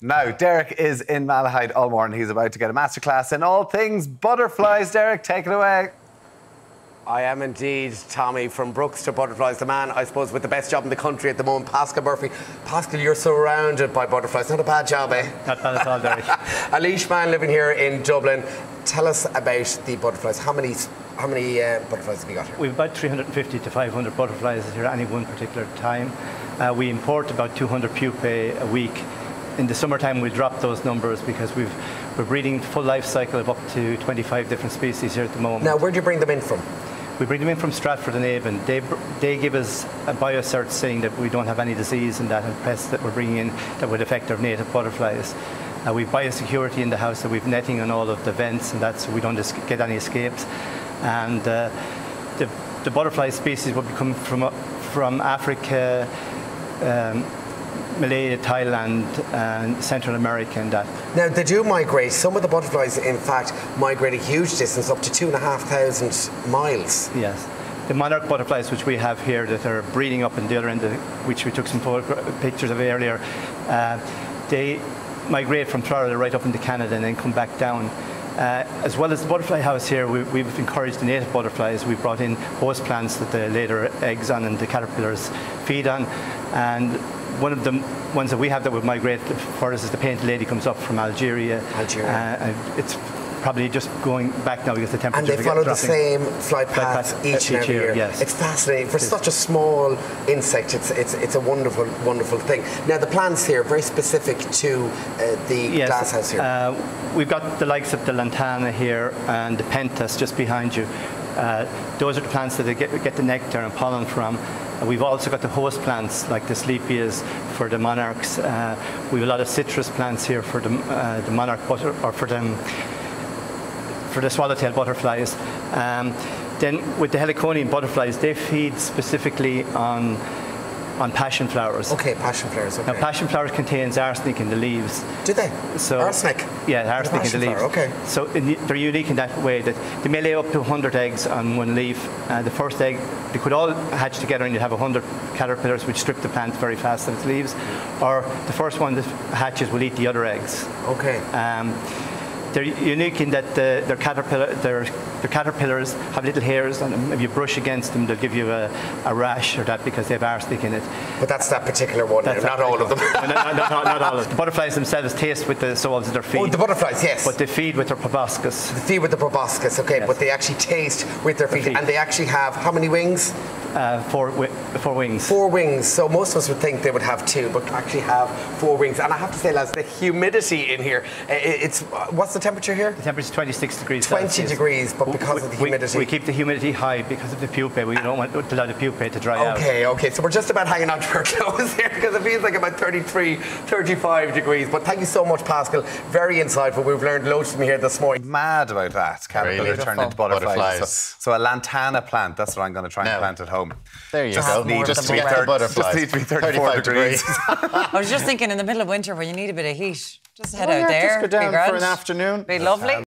Now, Derek is in Malahide all morning. He's about to get a masterclass in all things butterflies. Derek, take it away. I am indeed, Tommy, from Brooks to Butterflies. The man, I suppose, with the best job in the country at the moment, Pascal Murphy. Pascal, you're surrounded by butterflies. Not a bad job, eh? Not bad at all, Derek. A leash man living here in Dublin. Tell us about the butterflies. How many butterflies have you got here? We've about 350 to 500 butterflies here at any one particular time. We import about 200 pupae a week. In the summertime, we'll drop those numbers because we're breeding full life cycle of up to 25 different species here at the moment. Now, where do you bring them in from? We bring them in from Stratford and Avon. They give us a biocert saying that we don't have any disease and that and pests that we're bringing in that would affect our native butterflies. We've biosecurity in the house, so we've netting on all of the vents and that, so we don't get any escapes. And the butterfly species will be coming from Africa, Malaya, Thailand, and Central America and that. Now, they do migrate. Some of the butterflies, in fact, migrate a huge distance, up to 2,500 miles. Yes. The monarch butterflies, which we have here, that are breeding up in the other end, which we took some pictures of earlier, they migrate from Florida right up into Canada and then come back down. As well as the butterfly house here, we've encouraged the native butterflies. We've brought in host plants that they lay their eggs on and the caterpillars feed on. And one of the ones that we have that would migrate for us is the painted lady, comes up from Algeria. It's probably just going back now because the temperature. And they follow the same flight path each and every year. Yes. It's fascinating. For such a small insect, it's a wonderful, wonderful thing. Now, the plants here, very specific to the glasshouse here. We've got the likes of the lantana here and the pentas just behind you. Those are the plants that they get the nectar and pollen from. We've also got the host plants like the sleepias for the monarchs. We have a lot of citrus plants here for the monarch or for the swallowtail butterflies. Then with the heliconian butterflies, they feed specifically on passion flowers. Okay, passion flowers. Okay. Now, passion flowers contains arsenic in the leaves. Do they? So, arsenic? Yeah, arsenic in the leaves. Okay. So they're unique in that way that they may lay up to 100 eggs on one leaf. The first egg, they could all hatch together and you'd have 100 caterpillars which strip the plant very fast of its leaves. Or the first one that hatches will eat the other eggs. Okay. They're unique in that their caterpillars have little hairs, and if you brush against them, they'll give you a rash or that because they have arsenic in it. But that's that particular one, not all of them. Not all of them. The butterflies themselves taste with the soles of their feet. Oh, the butterflies, yes. But they feed with their proboscis. They feed with the proboscis, okay, yes. But they actually taste with their feet. And they actually have how many wings? 4 wings. 4 wings. So most of us would think they would have 2, but actually have 4 wings. And I have to say, lads, the humidity in here, what's the temperature here? The temperature is 26 degrees 20 Celsius. degrees, but because of the humidity. We keep the humidity high because of the pupae. We don't want to allow the pupae to dry out. Okay. So we're just about hanging on to our clothes here because it feels like about 33, 35 degrees. But thank you so much, Pascal. Very insightful. We've learned loads from here this morning. Mad about that. Caterpillars turned into butterflies. So a lantana plant, that's what I'm going to try and plant at home. There you go. Just to get the butterflies. Just need to be 35 degrees. I was just thinking in the middle of winter when you need a bit of heat, just head out there. Just go down for an afternoon. Be lovely.